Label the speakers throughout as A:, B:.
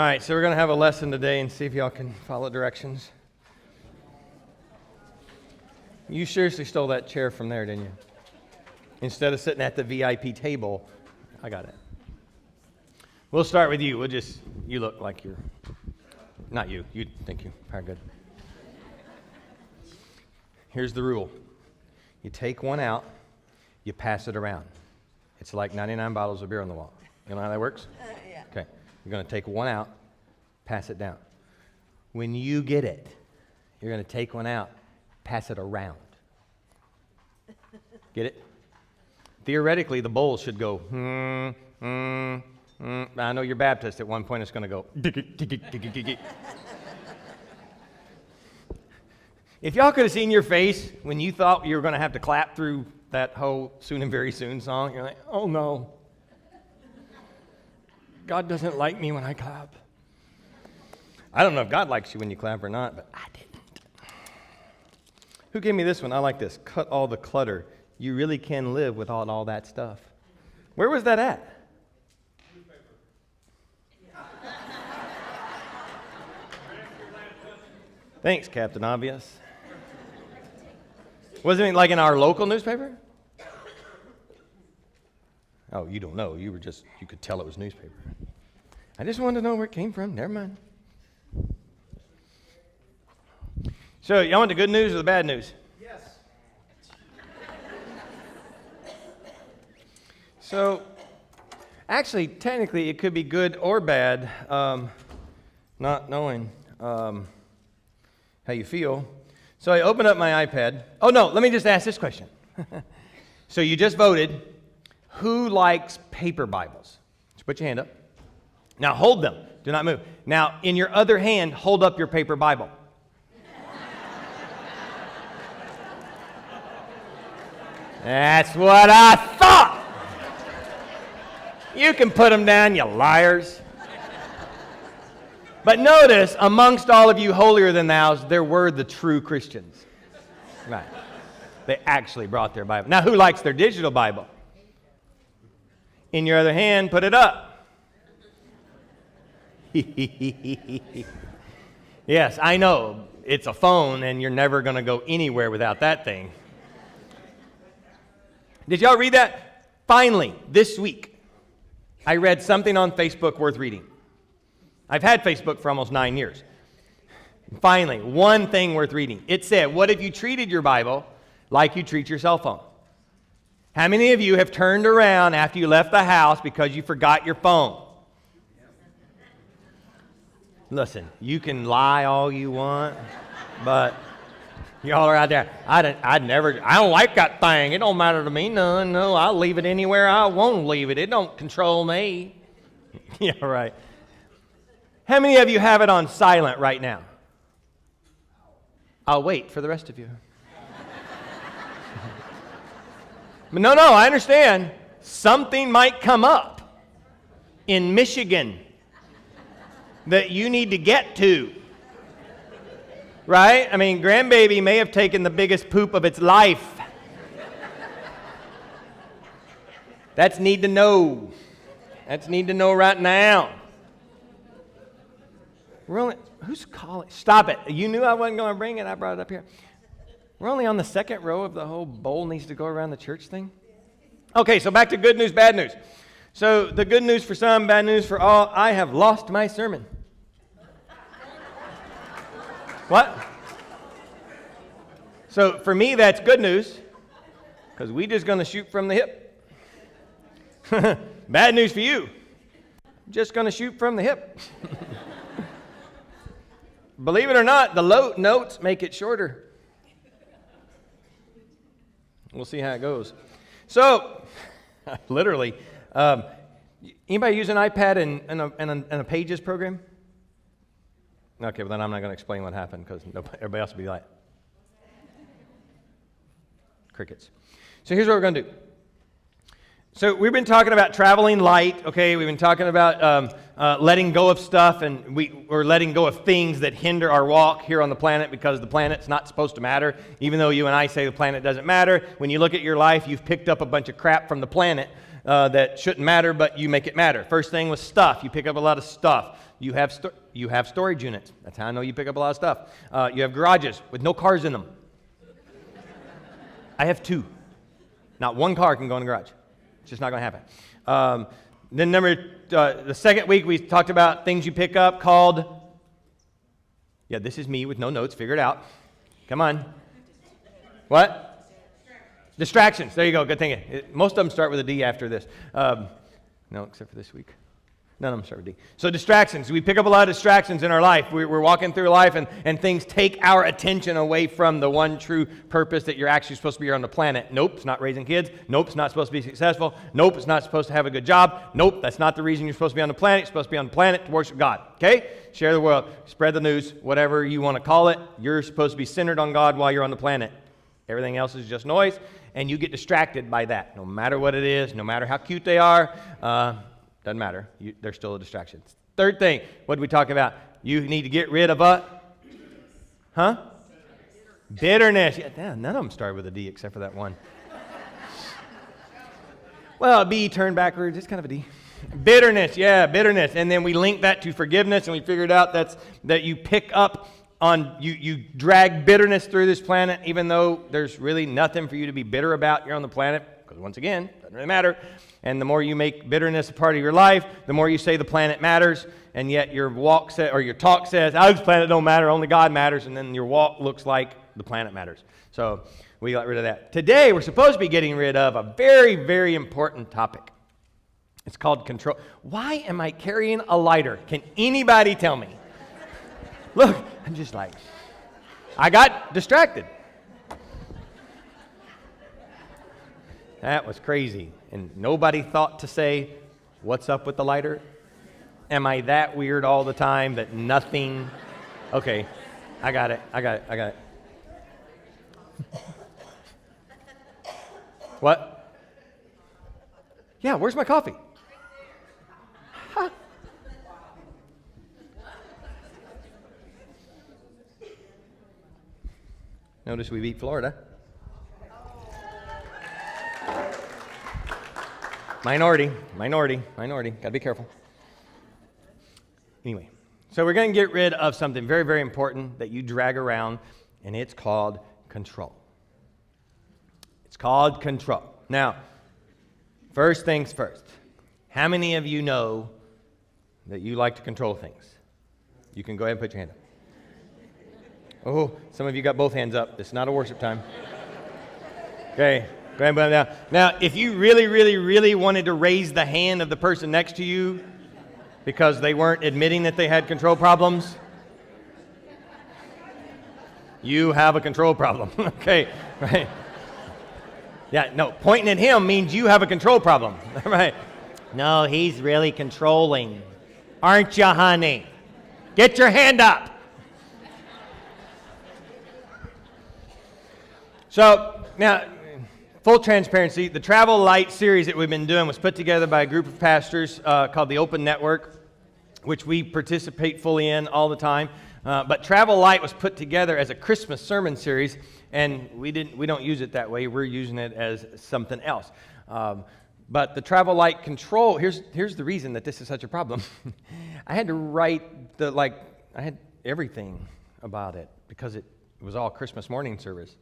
A: All right, so we're going to have a lesson today and see if y'all can follow directions. You seriously stole that chair from there, didn't you? Instead of sitting at the VIP table, I got it. We'll start with you. You look like you're, not you. You think you are good. Here's the rule. You take one out, you pass it around. It's like 99 bottles of beer on the wall. You know how that works?
B: Yeah.
A: Okay. You're going to take one out, pass it down. When you get it, you're going to take one out, pass it around. Get it? Theoretically, the bowl should go, I know you're Baptist. At one point, it's going to go, If y'all could have seen your face when you thought you were going to have to clap through that whole Soon and Very Soon song, you're like, oh no. God doesn't like me when I clap. I don't know if God likes you when you clap or not, but I didn't. Who gave me this one? I like this. Cut all the clutter. You really can live without all that stuff. Where was that at? Thanks, Captain Obvious. Wasn't it like in our local newspaper? Oh, you don't know. You could tell it was newspaper. I just wanted to know where it came from. Never mind. So, y'all want the good news or the bad news?
C: Yes.
A: So, actually, technically, it could be good or bad, not knowing how you feel. So, I opened up my iPad. Oh, no, let me just ask this question. So, you just voted. Who likes paper Bibles? Just put your hand up. Now, hold them. Do not move. Now, in your other hand, hold up your paper Bible. That's what I thought. You can put them down, you liars. But notice, amongst all of you holier than thous, there were the true Christians. Right. They actually brought their Bible. Now, who likes their digital Bible? In your other hand, put it up. Yes, I know. It's a phone, and you're never going to go anywhere without that thing. Did y'all read that? Finally, this week, I read something on Facebook worth reading. I've had Facebook for almost 9 years. Finally, one thing worth reading. It said, what if you treated your Bible like you treat your cell phone? How many of you have turned around after you left the house because you forgot your phone? Listen, you can lie all you want, but y'all are out there. I don't like that thing. It don't matter to me none. No, I'll leave it anywhere I won't leave it. It don't control me. Yeah, right. How many of you have it on silent right now? I'll wait for the rest of you. But no, I understand. Something might come up in Michigan that you need to get to. Right? I mean, grandbaby may have taken the biggest poop of its life. That's need to know. That's need to know right now. Who's calling? Stop it. You knew I wasn't going to bring it. I brought it up here. We're only on the second row of the whole bowl needs to go around the church thing. Okay, so back to good news, bad news. So the good news for some, bad news for all. I have lost my sermon. What? So for me, that's good news because we just going to shoot from the hip. Bad news for you. Just going to shoot from the hip. Believe it or not, the low notes make it shorter. We'll see how it goes. So, literally, anybody use an iPad and a Pages program? Okay, well then I'm not going to explain what happened because everybody else will be like, crickets. So here's what we're going to do. So we've been talking about traveling light, okay? We've been talking about letting go of stuff, and we're letting go of things that hinder our walk here on the planet because the planet's not supposed to matter. Even though you and I say the planet doesn't matter, when you look at your life, you've picked up a bunch of crap from the planet that shouldn't matter, but you make it matter. First thing was stuff. You pick up a lot of stuff. You have storage units. That's how I know you pick up a lot of stuff. You have garages with no cars in them. I have 2. Not one car can go in the garage. It's just not going to happen. Then the second week we talked about things you pick up called, this is me with no notes, figure it out. Come on. What? Distractions. There you go, good thinking. Most of them start with a D after this. No, except for this week. None of them start with D. So distractions. We pick up a lot of distractions in our life. We're walking through life and things take our attention away from the one true purpose that you're actually supposed to be here on the planet. Nope, it's not raising kids. Nope, it's not supposed to be successful. Nope, it's not supposed to have a good job. Nope, that's not the reason you're supposed to be on the planet. You're supposed to be on the planet to worship God. Okay? Share the world. Spread the news. Whatever you want to call it. You're supposed to be centered on God while you're on the planet. Everything else is just noise, and you get distracted by that. No matter what it is, no matter how cute they are, doesn't matter. They're still a distraction. Third thing, what did we talk about? You need to get rid of what? Huh? Bitterness. Yeah, none of them start with a D except for that one. Well, a B turned backwards. It's kind of a D. Bitterness. Yeah, bitterness. And then we link that to forgiveness, and we figured out that you pick up on, you drag bitterness through this planet, even though there's really nothing for you to be bitter about. You're on the planet, because once again, it doesn't really matter. And the more you make bitterness a part of your life, the more you say the planet matters, and yet your your talk says, this planet don't matter, only God matters, and then your walk looks like the planet matters. So we got rid of that. Today, we're supposed to be getting rid of a very, very important topic. It's called control. Why am I carrying a lighter? Can anybody tell me? Look, I'm just like, I got distracted. That was crazy. And nobody thought to say, what's up with the lighter? Am I that weird all the time that nothing? Okay, I got it. What? Yeah, where's my coffee? Huh. Notice we beat Florida. Minority. Gotta be careful. Anyway, so we're going to get rid of something very, very important that you drag around, and it's called control. It's called control. Now, first things first. How many of you know that you like to control things? You can go ahead and put your hand up. Oh, some of you got both hands up. It's not a worship time. Okay. Go ahead and put them down. Now, if you really, really, really wanted to raise the hand of the person next to you because they weren't admitting that they had control problems, you have a control problem. Okay, right? Yeah, no, pointing at him means you have a control problem, right? No, he's really controlling. Aren't you, honey? Get your hand up. So, now, full transparency, the Travel Light series that we've been doing was put together by a group of pastors called the Open Network, which we participate fully in all the time. But Travel Light was put together as a Christmas sermon series, and we don't use it that way. We're using it as something else. But the Travel Light control, here's the reason that this is such a problem. I had to write I had everything about it because it was all Christmas morning service.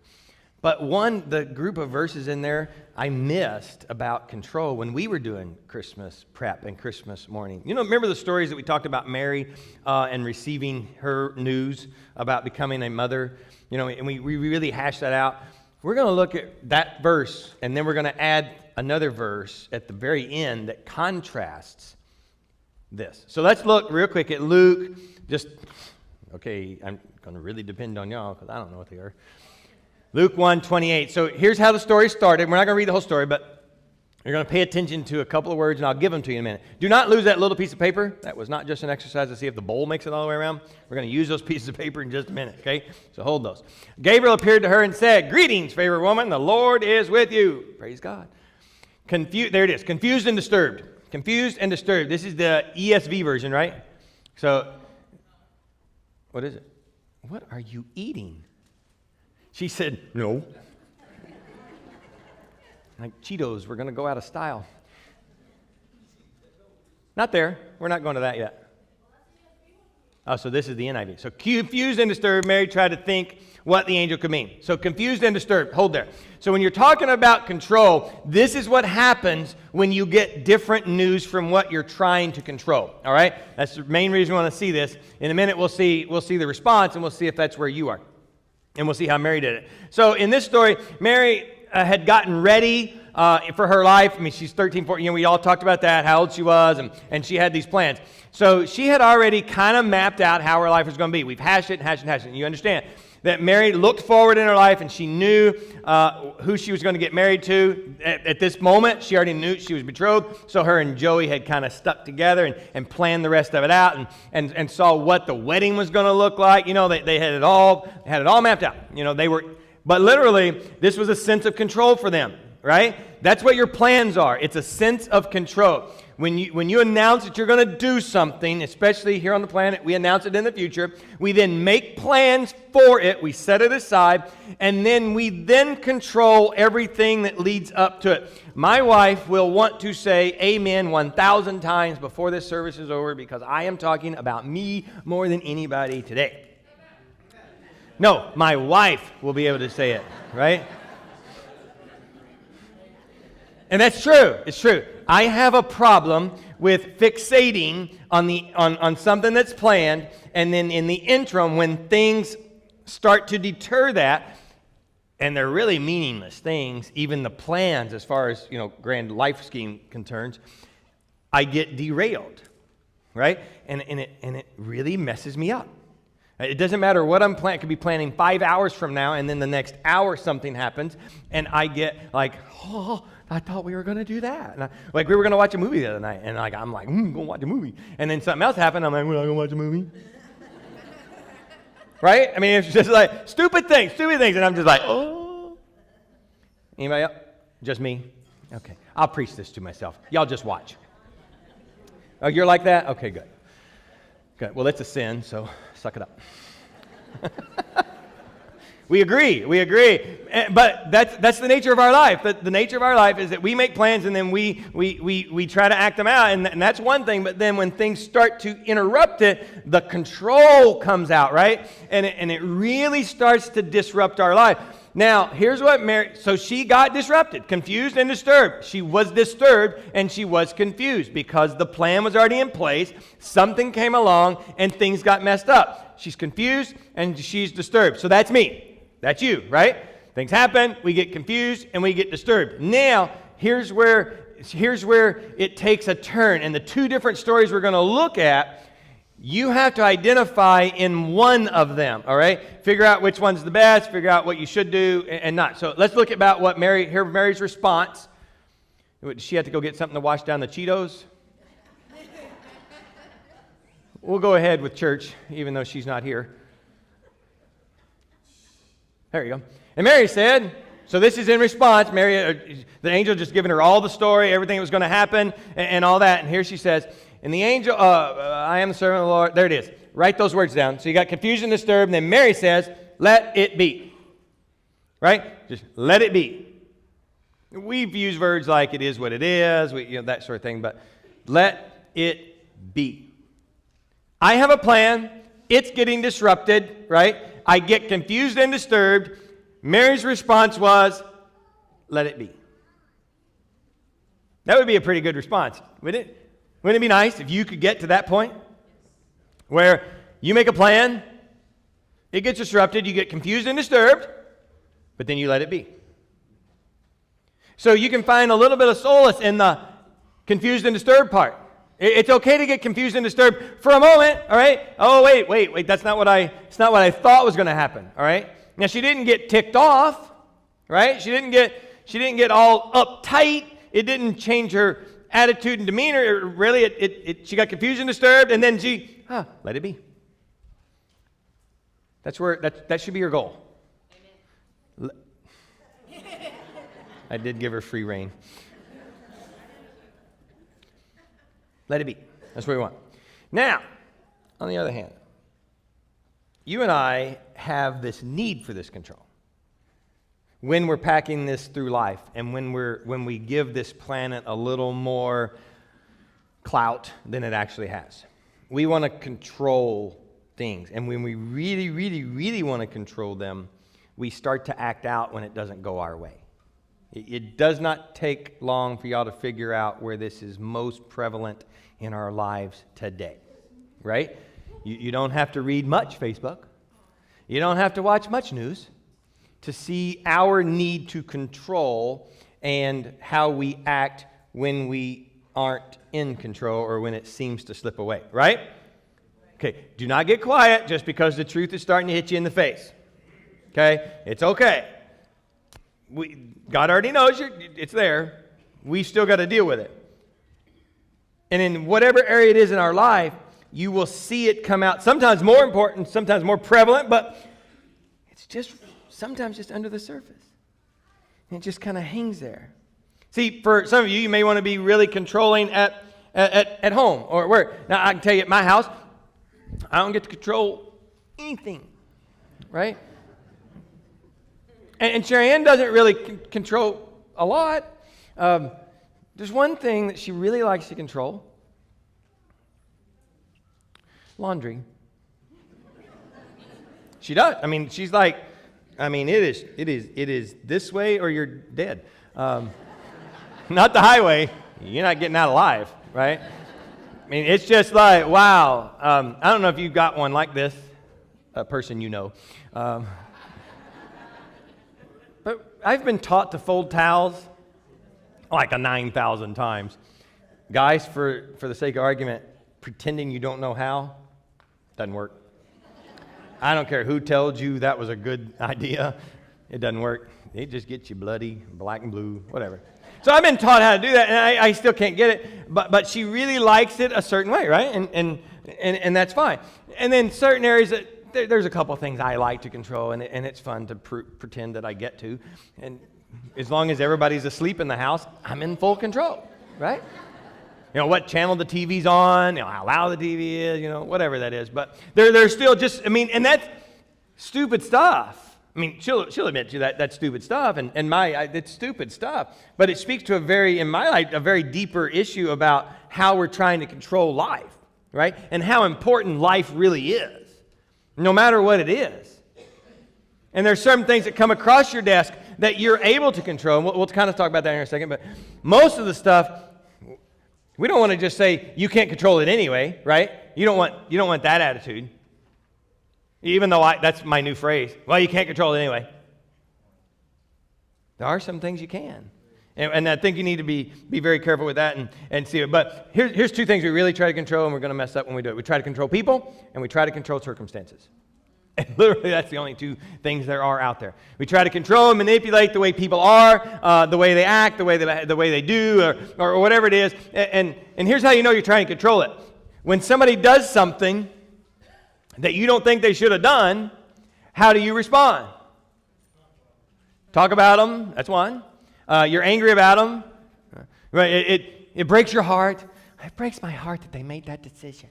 A: But the group of verses in there I missed about control when we were doing Christmas prep and Christmas morning. You know, remember the stories that we talked about Mary and receiving her news about becoming a mother? You know, and we really hashed that out. We're going to look at that verse, and then we're going to add another verse at the very end that contrasts this. So let's look real quick at Luke. I'm going to really depend on y'all because I don't know what they are. Luke 1:28. So here's how the story started. We're not going to read the whole story, but you're going to pay attention to a couple of words, and I'll give them to you in a minute. Do not lose that little piece of paper. That was not just an exercise to see if the bowl makes it all the way around. We're going to use those pieces of paper in just a minute, okay? So hold those. Gabriel appeared to her and said, "Greetings, favored woman, the Lord is with you." Praise God. There it is. Confused and disturbed. Confused and disturbed. This is the ESV version, right? So, what is it? What are you eating? She said, "No." Like Cheetos, we're going to go out of style. Not there. We're not going to that yet. Oh, so this is the NIV. So confused and disturbed, Mary tried to think what the angel could mean. So confused and disturbed, hold there. So when you're talking about control, this is what happens when you get different news from what you're trying to control, all right? That's the main reason we want to see this. In a minute, we'll see the response, and we'll see if that's where you are. And we'll see how Mary did it. So in this story, Mary had gotten ready for her life. I mean, she's 13, 14. We all talked about that, how old she was, and she had these plans. So she had already kind of mapped out how her life was going to be. We've hashed it. And you understand that Mary looked forward in her life, and she knew who she was going to get married to. At this moment, she already knew she was betrothed. So her and Joey had kind of stuck together and planned the rest of it out and saw what the wedding was going to look like. They had it all mapped out. But literally, this was a sense of control for them, right? That's what your plans are. It's a sense of control. When you announce that you're going to do something, especially here on the planet, we announce it in the future. We then make plans for it. We set it aside, and then we control everything that leads up to it. My wife will want to say amen 1,000 times before this service is over because I am talking about me more than anybody today. No, my wife will be able to say it, right? And that's true. It's true. I have a problem with fixating on something that's planned, and then in the interim, when things start to deter that, and they're really meaningless things, even the plans as far as grand life scheme concerns, I get derailed, right? And it really messes me up. It doesn't matter what I'm planning. I could be planning 5 hours from now, and then the next hour something happens, and I get like, oh, I thought we were going to do that. And we were going to watch a movie the other night, and I'm like, going to watch a movie. And then something else happened. I'm like, we're not going to watch a movie. Right? I mean, it's just like stupid things. And I'm just like, oh. Anybody else? Just me? Okay. I'll preach this to myself. Y'all just watch. Oh, you're like that? Okay, good. Good. Well, it's a sin, so suck it up. We agree. But that's the nature of our life. The nature of our life is that we make plans and then we try to act them out, and that's one thing. But then when things start to interrupt it, the control comes out, right? And it really starts to disrupt our life. Now, here's what Mary, so she got disrupted, confused and disturbed. She was disturbed and she was confused because the plan was already in place. Something came along and things got messed up. She's confused and she's disturbed. So that's me. That's you, right? Things happen, we get confused, and we get disturbed. Now, here's where it takes a turn. And the two different stories we're going to look at, you have to identify in one of them, all right? Figure out which one's the best, figure out what you should do and not. So let's look about what Mary's response. Did she have to go get something to wash down the Cheetos? We'll go ahead with church, even though she's not here. There you go. And Mary said, so this is in response. Mary, the angel just giving her all the story, everything that was going to happen, and all that. And here she says, and the angel, I am the servant of the Lord. There it is. Write those words down. So you got confusion, disturbed, and then Mary says, let it be. Right? Just let it be. We've used words like it is what it is, that sort of thing, but let it be. I have a plan. It's getting disrupted, right? I get confused and disturbed. Mary's response was, let it be. That would be a pretty good response, wouldn't it? Wouldn't it be nice if you could get to that point where you make a plan, it gets disrupted, you get confused and disturbed, but then you let it be. So you can find a little bit of solace in the confused and disturbed part. It's okay to get confused and disturbed for a moment, all right? Oh, wait, that's not what I thought was going to happen, all right? Now, she didn't get ticked off, right? She didn't get all uptight. It didn't change her attitude and demeanor. Really, she got confused and disturbed, and then she, let it be. That should be your goal. Amen. I did give her free rein. Let it be. That's what we want. Now, on the other hand, you and I have this need for this control. When we're packing this through life and when we give this planet a little more clout than it actually has. We want to control things. And when we really, really, really want to control them, we start to act out when it doesn't go our way. It does not take long for y'all to figure out where this is most prevalent in our lives today, right? You don't have to read much Facebook. You don't have to watch much news to see our need to control and how we act when we aren't in control or when it seems to slip away, right? Okay, do not get quiet just because the truth is starting to hit you in the face. Okay? It's okay. God already knows it's there. We still got to deal with it. And in whatever area it is in our life, you will see it come out. Sometimes more important, sometimes more prevalent, but it's just sometimes just under the surface. And it just kind of hangs there. See, for some of you, you may want to be really controlling at home or at work. Now, I can tell you at my house, I don't get to control anything, right? And Sherry Ann doesn't really control a lot. There's one thing that she really likes to control. Laundry. She does. I mean, she's like, it is this way or you're dead. Not the highway. You're not getting out alive, right? I mean, it's just like, wow. I don't know if you've got one like this, a person you know. But I've been taught to fold towels like 9,000 times. Guys, for the sake of argument, pretending you don't know how doesn't work. I don't care who told you that was a good idea. It doesn't work. It just gets you bloody, black and blue, whatever. So I've been taught how to do that, and I still can't get it. But she really likes it a certain way, right? And that's fine. And then certain areas there's a couple of things I like to control, and it's fun to pretend that I get to. And as long as everybody's asleep in the house, I'm in full control, right? You know, what channel the TV's on, how loud the TV is, whatever that is. But they're still just, and that's stupid stuff. She'll admit to you that's stupid stuff, and it's stupid stuff. But it speaks to a very deeper issue about how we're trying to control life, right? And how important life really is, no matter what it is. And there's certain things that come across your desk that you're able to control. And we'll kind of talk about that in a second. But most of the stuff, we don't want to just say you can't control it anyway, right? You don't want that attitude. Even though that's my new phrase. Well, you can't control it anyway. There are some things you can. And I think you need to be very careful with that and see it. But here's two things we really try to control, and we're going to mess up when we do it. We try to control people, and we try to control circumstances. And literally, that's the only two things there are out there. We try to control and manipulate the way people are, the way they act, the way they do, or whatever it is. And here's how you know you're trying to control it. When somebody does something that you don't think they should have done, how do you respond? Talk about them. That's one. You're angry about them. Right? It breaks your heart. It breaks my heart that they made that decision.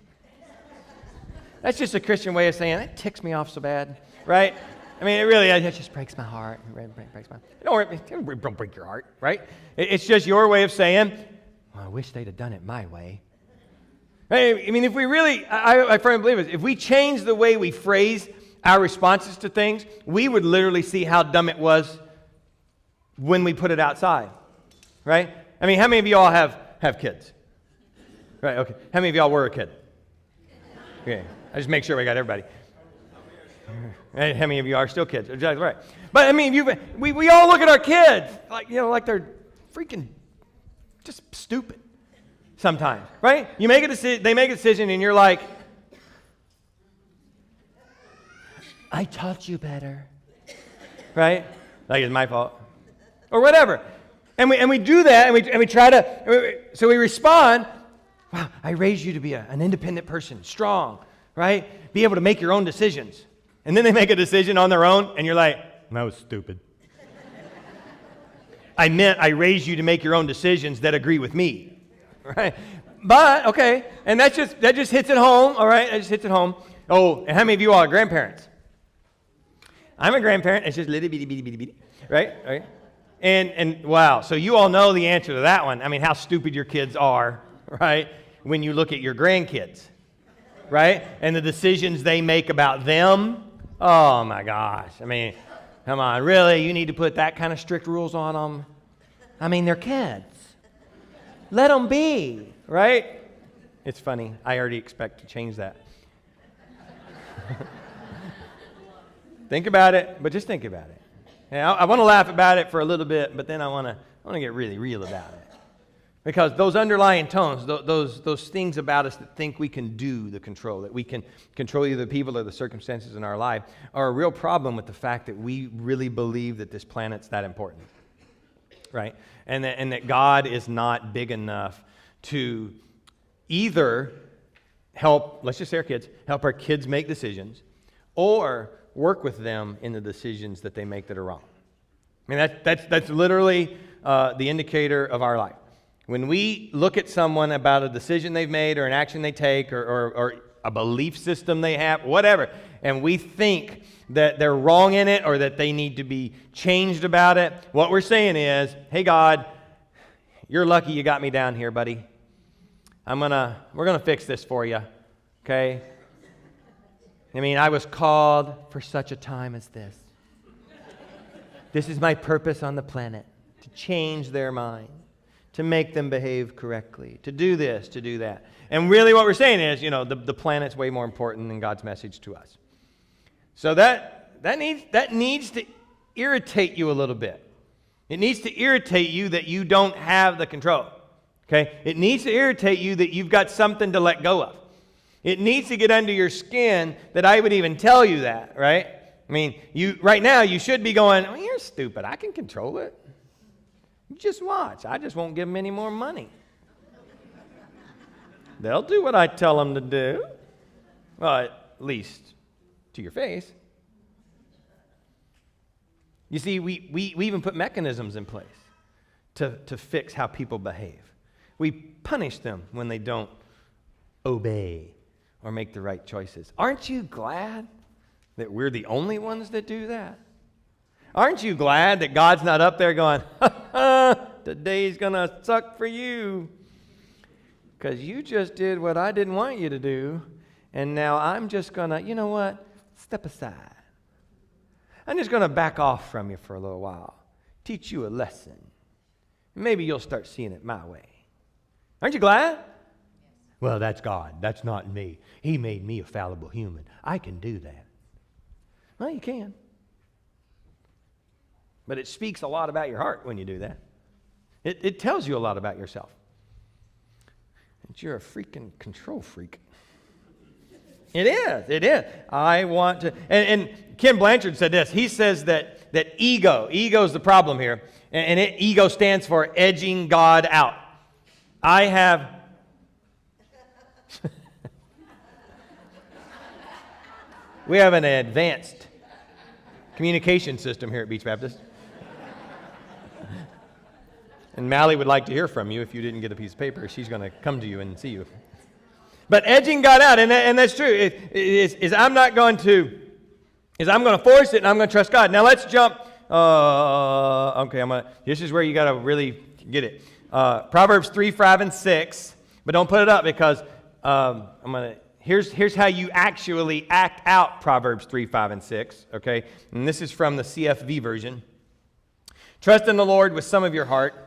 A: That's just a Christian way of saying, that ticks me off so bad, right? It just breaks my heart. It breaks my heart. Don't break your heart, right? It's just your way of saying, well, I wish they'd have done it my way. If we really, I firmly believe it, if we change the way we phrase our responses to things, we would literally see how dumb it was when we put it outside, right? How many of y'all have kids? Right, okay. How many of y'all were a kid? Okay. I just make sure we got everybody. And how many of you are still kids? Exactly right. But we all look at our kids like they're freaking just stupid sometimes, right? You make a decision, they make a decision, and you're like, I taught you better, right? Like it's my fault, or whatever. And we do that, and we try to. So we respond. Wow, I raised you to be an independent person, strong, right? Be able to make your own decisions. And then they make a decision on their own, and you're like, that was stupid. I meant I raised you to make your own decisions that agree with me, right? But, okay, and that just hits it home, all right? That just hits it home. Oh, and how many of you are grandparents? I'm a grandparent. It's just little bitty, right? And wow, so you all know the answer to that one. How stupid your kids are, right? When you look at your grandkids, right? And the decisions they make about them. Oh my gosh. I mean, come on, really? You need to put that kind of strict rules on them? I mean, they're kids. Let them be, right? It's funny. I already expect to change that. Think about it, but just think about it. Yeah, I want to laugh about it for a little bit, but then I want to get really real about it. Because those underlying tones, those things about us that think we can do the control, that we can control either the people or the circumstances in our life, are a real problem with the fact that we really believe that this planet's that important, right? And that God is not big enough to either help, let's just say our kids, help our kids make decisions, or work with them in the decisions that they make that are wrong. I mean, that's literally the indicator of our life. When we look at someone about a decision they've made or an action they take or a belief system they have, whatever, and we think that they're wrong in it or that they need to be changed about it, what we're saying is, hey, God, you're lucky you got me down here, buddy. We're gonna fix this for you, okay? I mean, I was called for such a time as this. This is my purpose on the planet, to change their mind, to make them behave correctly, to do this, to do that. And really what we're saying is, the planet's way more important than God's message to us. So that needs to irritate you a little bit. It needs to irritate you that you don't have the control. Okay? It needs to irritate you that you've got something to let go of. It needs to get under your skin that I would even tell you that, right? I mean, right now you should be going, oh, you're stupid. I can control it. You just watch. I just won't give them any more money. They'll do what I tell them to do. Well, at least to your face. You see, we even put mechanisms in place to fix how people behave. We punish them when they don't obey or make the right choices. Aren't you glad that we're the only ones that do that? Aren't you glad that God's not up there going, today's going to suck for you because you just did what I didn't want you to do, and now I'm just going to, you know what, step aside. I'm just going to back off from you for a little while, teach you a lesson. Maybe you'll start seeing it my way. Aren't you glad? Well, that's God. That's not me. He made me a fallible human. I can do that. Well, you can. But it speaks a lot about your heart when you do that. It tells you a lot about yourself. That you're a freaking control freak. It is. I want to, and Ken Blanchard said this. He says that ego is the problem here. And ego stands for edging God out. We have an advanced communication system here at Beach Baptist. And Mally would like to hear from you if you didn't get a piece of paper. She's going to come to you and see you. But edging God out, and that's true, I'm going to force it and I'm going to trust God. Now let's jump. This is where you got to really get it. Proverbs 3, 5, and 6. But don't put it up because here's how you actually act out Proverbs 3, 5, and 6. Okay, and this is from the CFV version. Trust in the Lord with some of your heart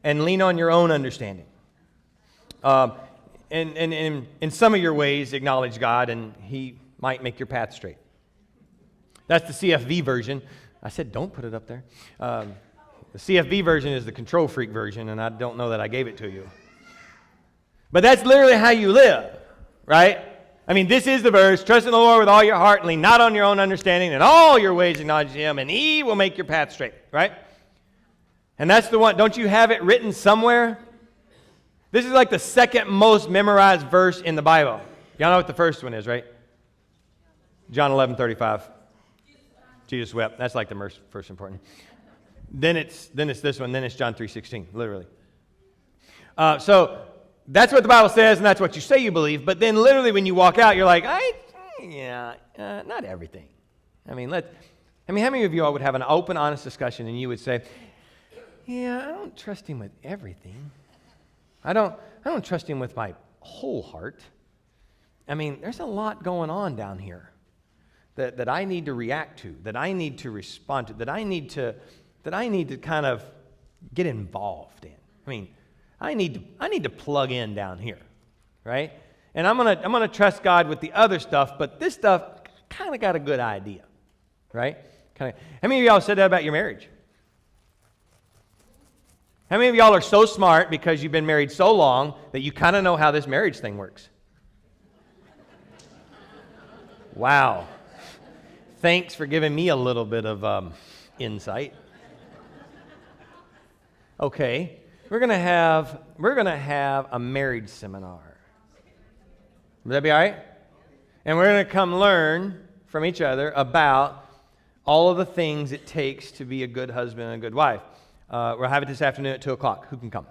A: and lean on your own understanding. And in some of your ways, acknowledge God, and He might make your path straight. That's the CFV version. I said, don't put it up there. The CFV version is the control freak version, and I don't know that I gave it to you. But that's literally how you live, right? I mean, this is the verse. Trust in the Lord with all your heart, and lean not on your own understanding. In all your ways acknowledge Him, and He will make your path straight, right? And that's the one. Don't you have it written somewhere? This is like the second most memorized verse in the Bible. Y'all know what the first one is, right? John 11:35. Jesus wept. That's like the first important. Then it's this one. Then it's John 3:16, literally. So that's what the Bible says, and that's what you say you believe. But then literally when you walk out, you're like, not everything. I mean, how many of you all would have an open, honest discussion, and you would say, yeah, I don't trust Him with everything. I don't trust Him with my whole heart. I mean, there's a lot going on down here that I need to react to, that I need to respond to, that I need to kind of get involved in. I mean, I need to plug in down here, right? And I'm gonna trust God with the other stuff, but this stuff kind of got a good idea, right? How many of y'all said that about your marriage? How many of y'all are so smart because you've been married so long that you kind of know how this marriage thing works? Wow. Thanks for giving me a little bit of insight. Okay, we're gonna have a marriage seminar. Would that be all right? And we're gonna come learn from each other about all of the things it takes to be a good husband and a good wife. We'll have it this afternoon at 2 o'clock. Who can come?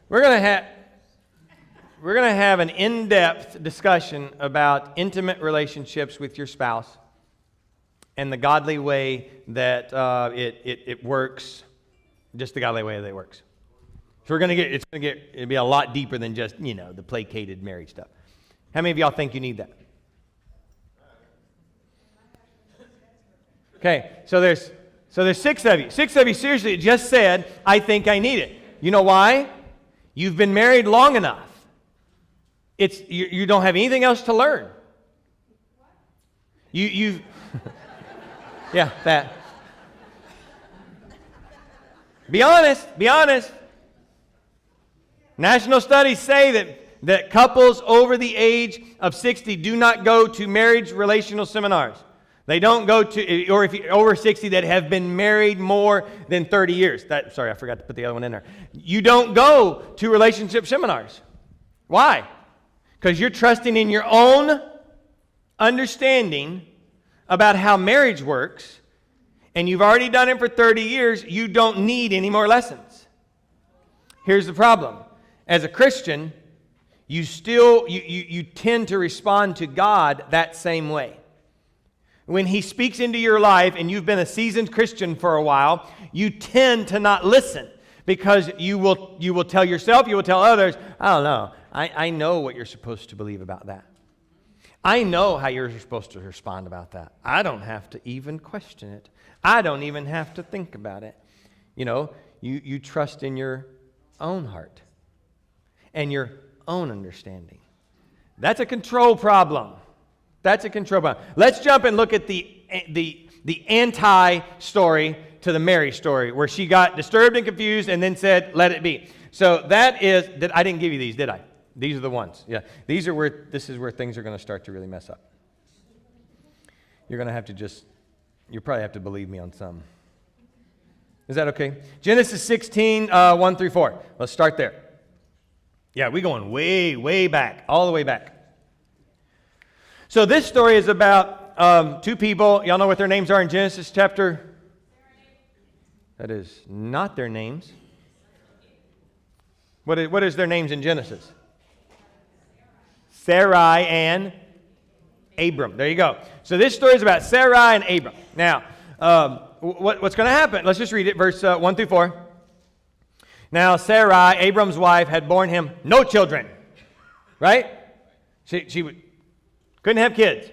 A: We're going to have an in-depth discussion about intimate relationships with your spouse and the godly way that it works, just the godly way that it works. So it'll be a lot deeper than just, the placated marriage stuff. How many of y'all think you need that? Okay, so there's 6 of you. 6 of you seriously just said, I think I need it. You know why? You've been married long enough. You don't have anything else to learn. You yeah, that. Be honest. National studies say that couples over the age of 60 do not go to marriage relational seminars. They don't go to, or if you're over 60 that have been married more than 30 years. Sorry, I forgot to put the other one in there. You don't go to relationship seminars. Why? Because you're trusting in your own understanding about how marriage works, and you've already done it for 30 years. You don't need any more lessons. Here's the problem. As a Christian, you tend to respond to God that same way. When He speaks into your life and you've been a seasoned Christian for a while, you tend to not listen because you will tell yourself, you will tell others, I don't know, I know what you're supposed to believe about that. I know how you're supposed to respond about that. I don't have to even question it. I don't even have to think about it. You trust in your own heart and your own understanding. That's a control problem. Let's jump and look at the anti-story to the Mary story, where she got disturbed and confused and then said, let it be. So I didn't give you these, did I? These are the ones. Yeah. This is where things are going to start to really mess up. You're going to have to you probably have to believe me on some. Is that okay? Genesis 16, 1 through 4. Let's start there. Yeah, we're going way, way back, all the way back. So this story is about 2 people. Y'all know what their names are in Genesis chapter? That is not their names. What is their names in Genesis? Sarai and Abram. There you go. So this story is about Sarai and Abram. Now, what's going to happen? Let's just read it, verse 1 through 4. Now Sarai, Abram's wife, had borne him no children. Right? She couldn't have kids.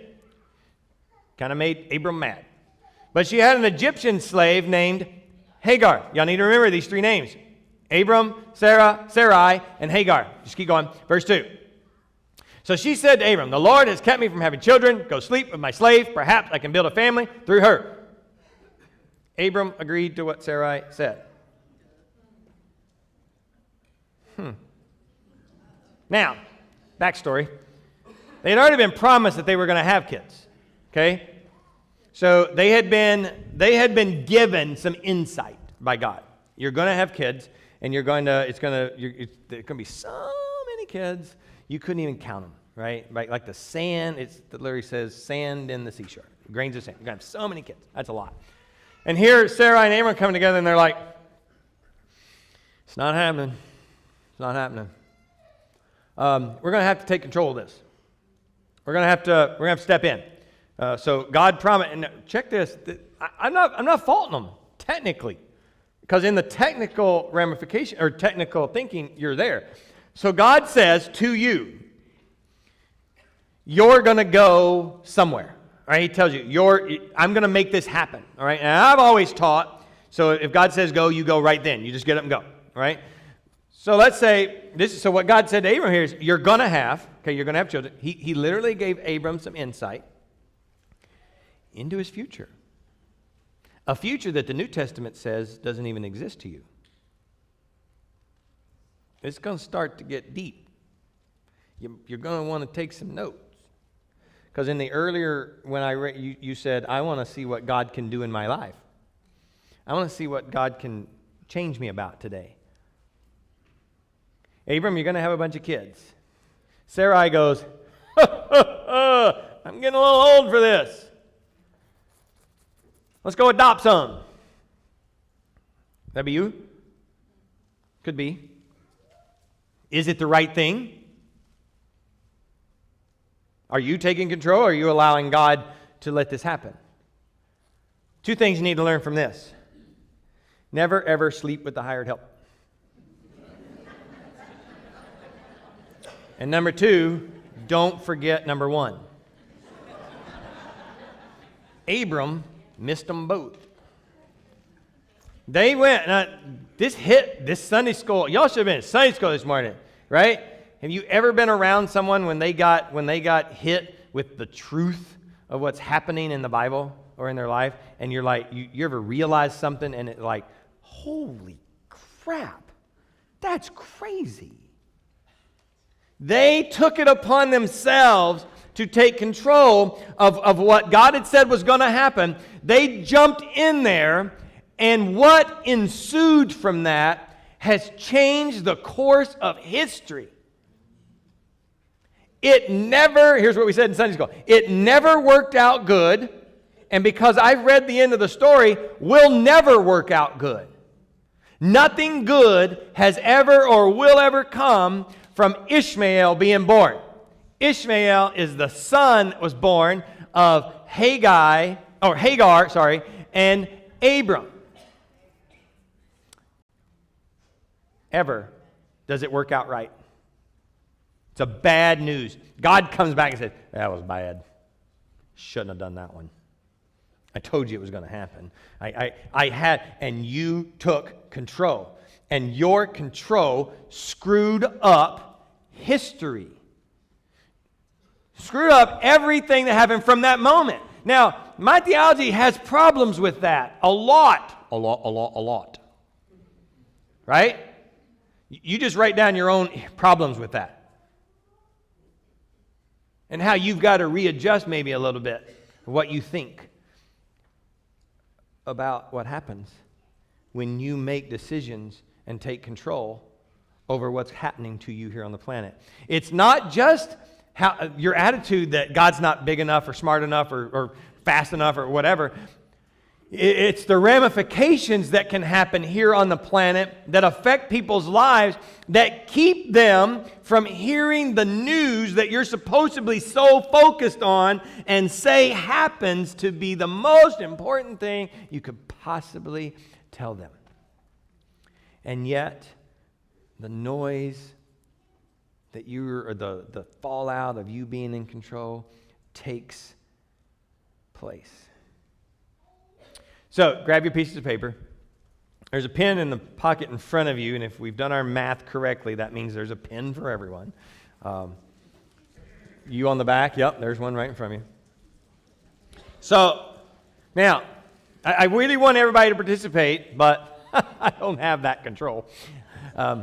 A: Kind of made Abram mad. But she had an Egyptian slave named Hagar. Y'all need to remember these 3 names. Abram, Sarah, Sarai, and Hagar. Just keep going. Verse 2. So she said to Abram, the Lord has kept me from having children. Go sleep with my slave. Perhaps I can build a family through her. Abram agreed to what Sarai said. Now, backstory. They had already been promised that they were going to have kids. Okay? So they had been given some insight by God. You're going to have kids, and there's going to be so many kids, you couldn't even count them, right? Like the sand, it literally says sand in the seashore. Grains of sand. You're going to have so many kids. That's a lot. And here, Sarah and Abram come together, and they're like, it's not happening. It's not happening. We're going to have to take control of this. We're going to have to step in. So God promised, and check this. I'm not faulting them, technically. Because in the technical ramification, or technical thinking, you're there. So God says to you, you're going to go somewhere. All right, he tells you, I'm going to make this happen. All right, and I've always taught, so if God says go, you go right then. You just get up and go. All right? So let's say, so what God said to Abram here is, you're going to have children. He literally gave Abram some insight into his future. A future that the New Testament says doesn't even exist to you. It's going to start to get deep. You're going to want to take some notes. Because in the earlier, when I read, you said, I want to see what God can do in my life. I want to see what God can change me about today. Abram, you're going to have a bunch of kids. Sarai goes, I'm getting a little old for this. Let's go adopt some. That be you? Could be. Is it the right thing? Are you taking control, or are you allowing God to let this happen? Two things you need to learn from this. Never, ever sleep with the hired help. And number two, don't forget number one. Abram missed them both. They went, this Sunday school, y'all should have been at Sunday school this morning, right? Have you ever been around someone when they got hit with the truth of what's happening in the Bible or in their life, and you're like, you ever realize something and it's like, holy crap, that's crazy. They took it upon themselves to take control of what God had said was going to happen. They jumped in there, and what ensued from that has changed the course of history. Here's what we said in Sunday school, it never worked out good, and because I've read the end of the story, will never work out good. Nothing good has ever or will ever come from Ishmael being born. Ishmael is the son was born of Hagar, and Abram. Ever does it work out right? It's a bad news. God comes back and says, that was bad. Shouldn't have done that one. I told you it was going to happen. I had, and you took control. And your control screwed up history. Screwed up everything that happened from that moment. Now, my theology has problems with that. A lot. Right? You just write down your own problems with that. And how you've got to readjust maybe a little bit what you think about what happens when you make decisions and take control over what's happening to you here on the planet. It's not just your attitude that God's not big enough or smart enough or fast enough or whatever. It's the ramifications that can happen here on the planet that affect people's lives that keep them from hearing the news that you're supposedly so focused on and say happens to be the most important thing you could possibly tell them. And yet, the noise that the fallout of you being in control takes place. So, grab your pieces of paper. There's a pen in the pocket in front of you, and if we've done our math correctly, that means there's a pen for everyone. You on the back? Yep, there's one right in front of you. So, now, I really want everybody to participate, but I don't have that control. Who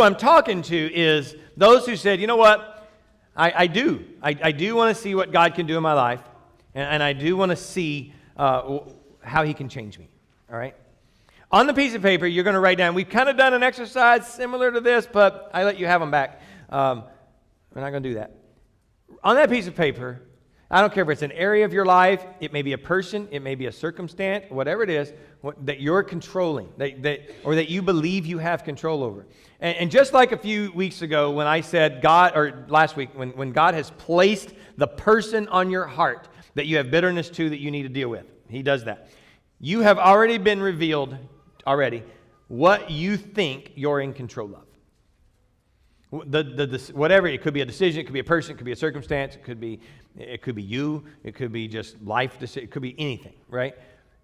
A: I'm talking to is those who said, you know what, I do want to see what God can do in my life, and I do want to see how He can change me, all right? On the piece of paper, you're going to write down, we've kind of done an exercise similar to this, but I let you have them back. We're not going to do that. On that piece of paper, I don't care if it's an area of your life, it may be a person, it may be a circumstance, whatever it is, that you're controlling, or that you believe you have control over. And just like a few weeks ago when I said last week, when God has placed the person on your heart that you have bitterness to that you need to deal with. He does that. You have already been revealed what you think you're in control of. Whatever, it could be a decision, it could be a person, it could be a circumstance, it could be you, it could be just life decision, it could be anything, right?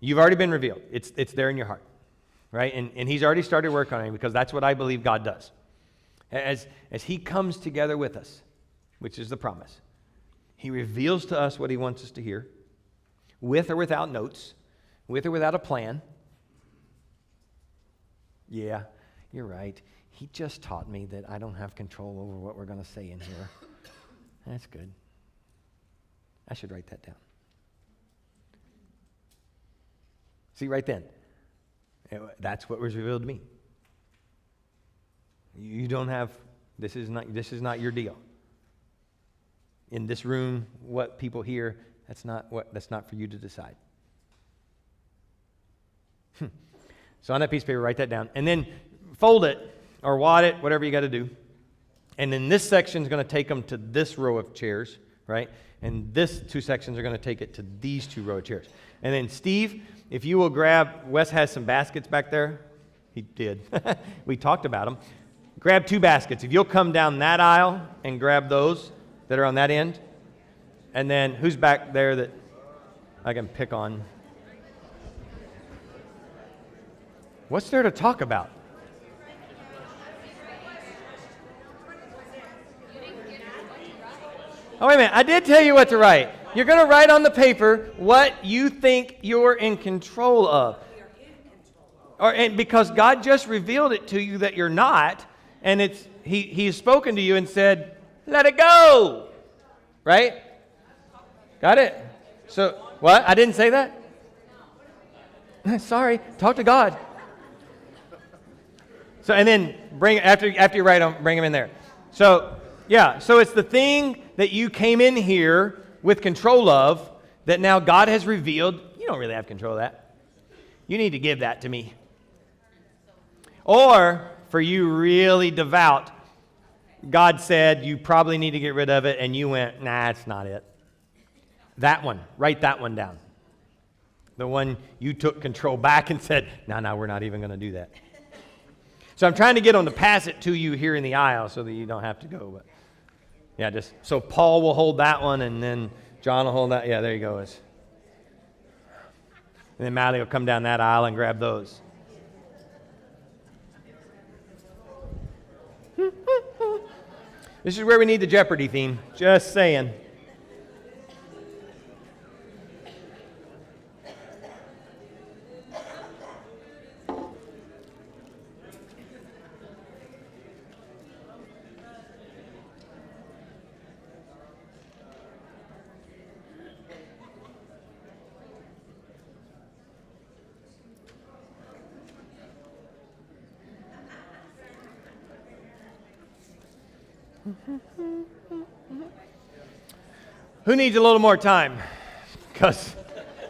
A: You've already been revealed. It's there in your heart, right? And he's already started work on it, because that's what I believe God does. As he comes together with us, which is the promise, he reveals to us what he wants us to hear, with or without notes, with or without a plan. Yeah, you're right. He just taught me that I don't have control over what we're going to say in here. That's good. I should write that down. See, right then, that's what was revealed to me. You don't have, this is not your deal. In this room, what people hear, that's not for you to decide. So on that piece of paper, write that down. And then fold it or wad it, whatever you got to do. And then this section is going to take them to this row of chairs, right? And this two sections are going to take it to these two row of chairs. And then Steve, if you will grab, Wes has some baskets back there. He did. We talked about them. Grab 2 baskets. If you'll come down that aisle and grab those that are on that end. And then who's back there that I can pick on? What's there to talk about? Oh, wait a minute. I did tell you what to write. You're going to write on the paper what you think you're in control of. And because God just revealed it to you that you're not, and He has spoken to you and said, let it go. Right? Got it? So, what? I didn't say that? Sorry. Talk to God. So, and then after you write them, bring them in there. So, yeah. So it's the thing that you came in here with control of that now God has revealed. You don't really have control of that. You need to give that to me. Or, for you really devout, God said you probably need to get rid of it, and you went, nah, it's not it. That one. Write that one down. The one you took control back and said, no, we're not even going to do that. So I'm trying to get them to pass it to you here in the aisle so that you don't have to go. But yeah, just so Paul will hold that one, and then John will hold that. Yeah, there you go. And then Mally will come down that aisle and grab those. This is where we need the Jeopardy theme. Just saying. Who needs a little more time? Because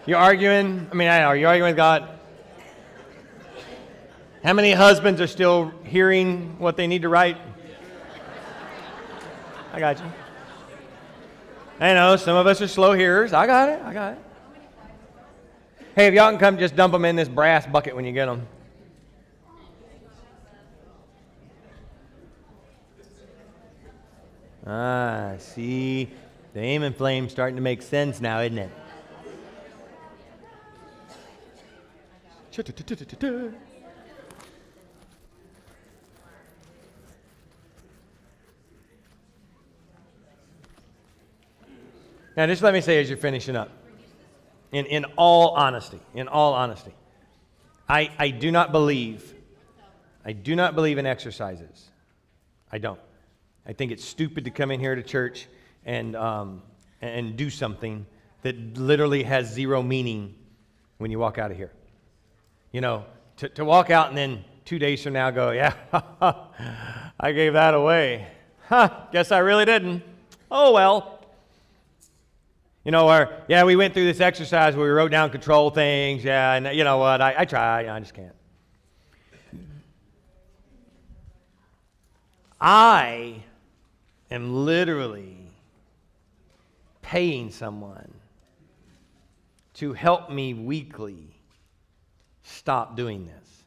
A: you're arguing. I know. Are you arguing with God? How many husbands are still hearing what they need to write? I got you. I know, some of us are slow hearers. I got it. Hey, if y'all can come, just dump them in this brass bucket when you get them. See, the aiming flame's starting to make sense now, isn't it? Now, just let me say as you're finishing up, in all honesty, I do not believe in exercises. I don't. I think it's stupid to come in here to church and do something that literally has zero meaning when you walk out of here. You know, to walk out and then 2 days from now go, yeah, I gave that away. Guess I really didn't. Oh, well. You know, or, yeah, we went through this exercise where we wrote down control things. Yeah, and you know what? I try. I just can't. I am literally paying someone to help me weekly stop doing this.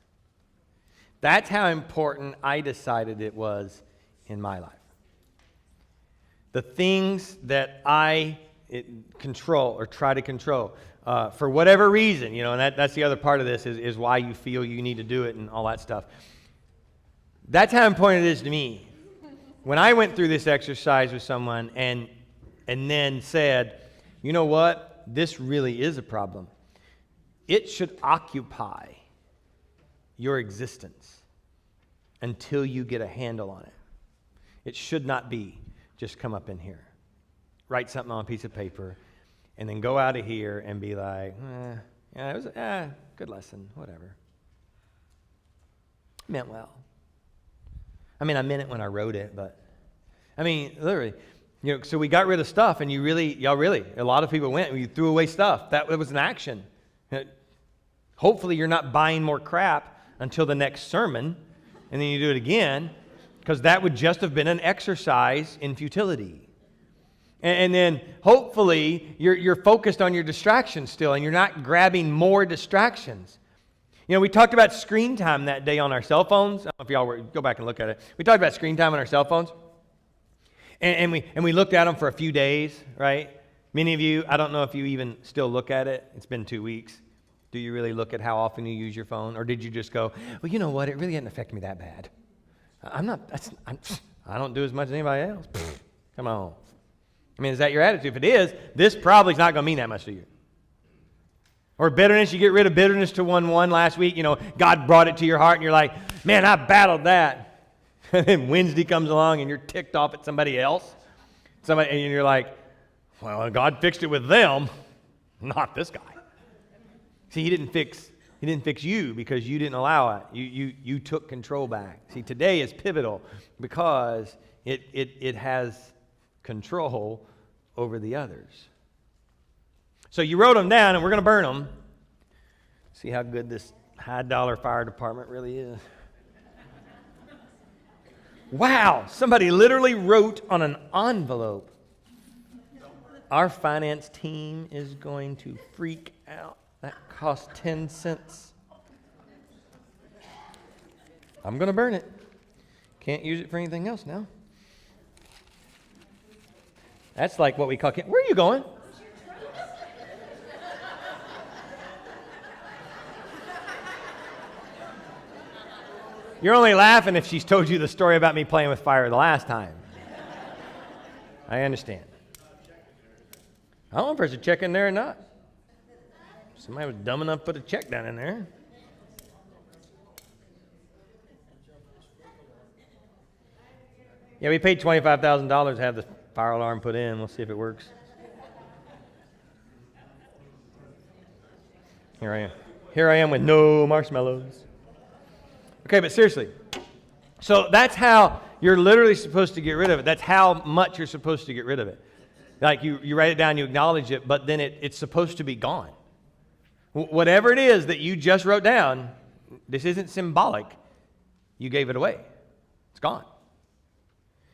A: That's how important I decided it was in my life. The things that I control or try to control, for whatever reason, and that's the other part of this is why you feel you need to do it and all that stuff. That's how important it is to me. When I went through this exercise with someone and then said, you know what, this really is a problem. It should occupy your existence until you get a handle on it. It should not be just come up in here, write something on a piece of paper, and then go out of here and be like, yeah, it was good lesson, whatever. Meant well. I meant it when I wrote it, but literally, so we got rid of stuff, and a lot of people went and you threw away stuff. That was an action. Hopefully you're not buying more crap until the next sermon, and then you do it again, because that would just have been an exercise in futility. And then hopefully you're focused on your distractions still, and you're not grabbing more distractions. We talked about screen time that day on our cell phones. I don't know if y'all go back and look at it. We talked about screen time on our cell phones. And we looked at them for a few days, right? Many of you, I don't know if you even still look at it. It's been 2 weeks. Do you really look at how often you use your phone? Or did you just go, well, you know what? It really didn't affect me that bad. I don't do as much as anybody else. Come on. Is that your attitude? If it is, this probably is not going to mean that much to you. Or bitterness, you get rid of bitterness to 1-1 last week. God brought it to your heart and you're like, man, I battled that. And then Wednesday comes along and you're ticked off at somebody else. And you're like, well, God fixed it with them, not this guy. See, he didn't fix you because you didn't allow it. You took control back. See, today is pivotal because it has control over the others. So you wrote them down, and we're going to burn them. See how good this high-dollar fire department really is. Wow, somebody literally wrote on an envelope. Our finance team is going to freak out. That cost 10 cents. I'm going to burn it. Can't use it for anything else now. That's like what we call... Where are you going? You're only laughing if she's told you the story about me playing with fire the last time. I understand. I don't know if there's a check in there or not. Somebody was dumb enough to put a check down in there. Yeah, we paid $25,000 to have the fire alarm put in. We'll see if it works. Here I am with no marshmallows. Okay, but seriously. So that's how you're literally supposed to get rid of it. That's how much you're supposed to get rid of it. Like you write it down, you acknowledge it, but then it's supposed to be gone. Whatever it is that you just wrote down, this isn't symbolic. You gave it away. It's gone.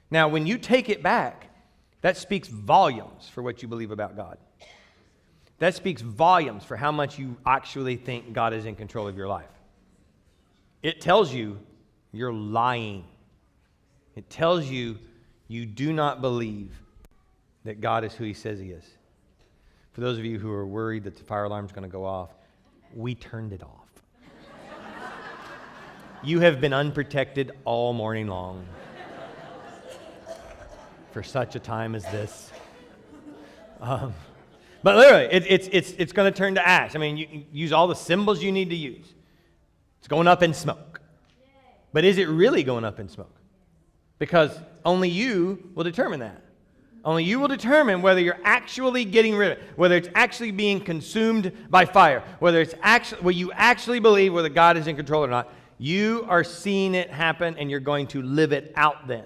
A: Now, when you take it back, that speaks volumes for what you believe about God. That speaks volumes for how much you actually think God is in control of your life. It tells you you're lying. It tells you you do not believe that God is who he says he is. For those of you who are worried that the fire alarm is going to go off, we turned it off. You have been unprotected all morning long for such a time as this. But literally, it's going to turn to ash. You use all the symbols you need to use. It's going up in smoke. But is it really going up in smoke? Because only you will determine that. Only you will determine whether you're actually getting rid of it, whether it's actually being consumed by fire, whether you actually believe whether God is in control or not. You are seeing it happen, and you're going to live it out then,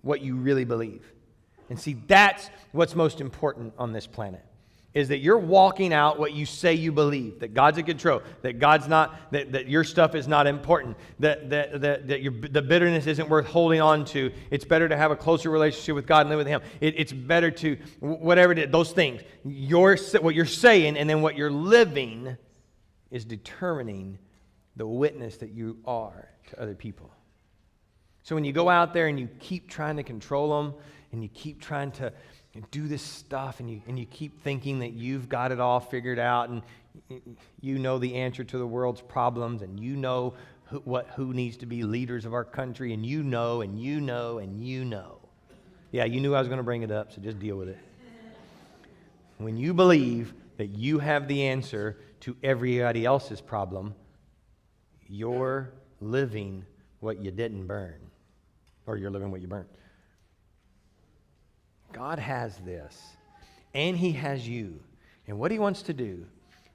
A: what you really believe. And see, that's what's most important on this planet. is that you're walking out what you say you believe, that God's in control, that God's not, that your stuff is not important, that the bitterness isn't worth holding on to. It's better to have a closer relationship with God and live with Him. It's better to, whatever it is, those things. What you're saying and then what you're living is determining the witness that you are to other people. So when you go out there and you keep trying to control them, and you keep trying to do this stuff, and you keep thinking that you've got it all figured out, and you know the answer to the world's problems, and you know who needs to be leaders of our country, and you know, and you know, and you know. Yeah, you knew I was going to bring it up, so just deal with it. When you believe that you have the answer to everybody else's problem, you're living what you didn't burn, or you're living what you burned. God has this, and He has you. And what He wants to do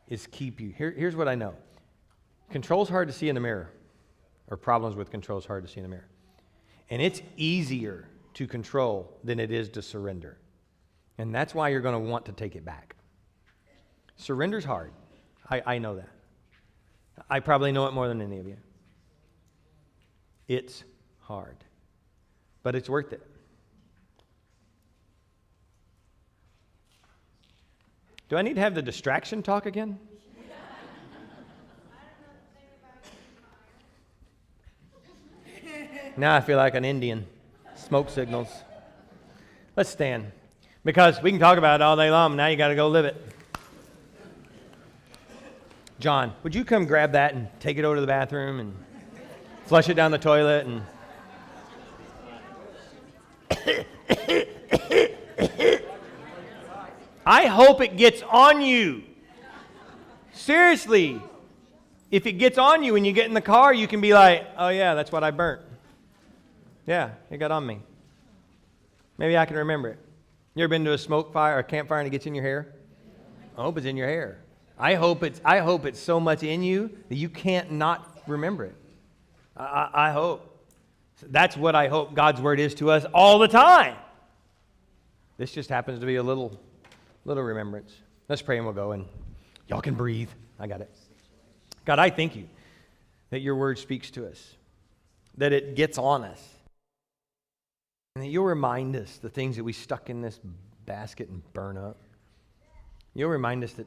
A: is keep you. Here's what I know. Control's hard to see in the mirror, or problems with control is hard to see in the mirror. And it's easier to control than it is to surrender. And that's why you're going to want to take it back. Surrender's hard. I know that. I probably know it more than any of you. It's hard. But it's worth it. Do I need to have the distraction talk again? Now I feel like an Indian. Smoke signals. Let's stand. Because we can talk about it all day long, but now you got to go live it. John, would you come grab that and take it over to the bathroom and flush it down the toilet and... I hope it gets on you. Seriously. If it gets on you when you get in the car, you can be like, oh yeah, that's what I burnt. Yeah, it got on me. Maybe I can remember it. You ever been to a smoke fire or a campfire and it gets in your hair? I hope it's in your hair. I hope it's so much in you that you can't not remember it. I hope. That's what I hope God's word is to us all the time. This just happens to be a little remembrance. Let's pray and we'll go, and y'all can breathe. I got it. God, I thank you that your word speaks to us, that it gets on us, and that you'll remind us the things that we stuck in this basket and burn up. You'll remind us that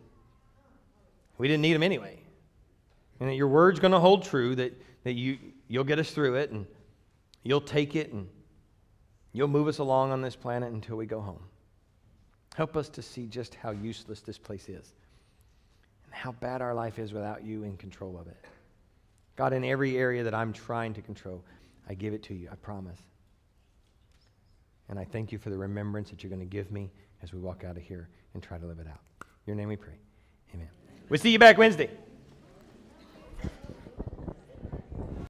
A: we didn't need them anyway, and that your word's going to hold true, that you'll get us through it, and you'll take it, and you'll move us along on this planet until we go home. Help us to see just how useless this place is and how bad our life is without you in control of it. God, in every area that I'm trying to control, I give it to you, I promise. And I thank you for the remembrance that you're going to give me as we walk out of here and try to live it out. In your name we pray. Amen. We'll see you back Wednesday.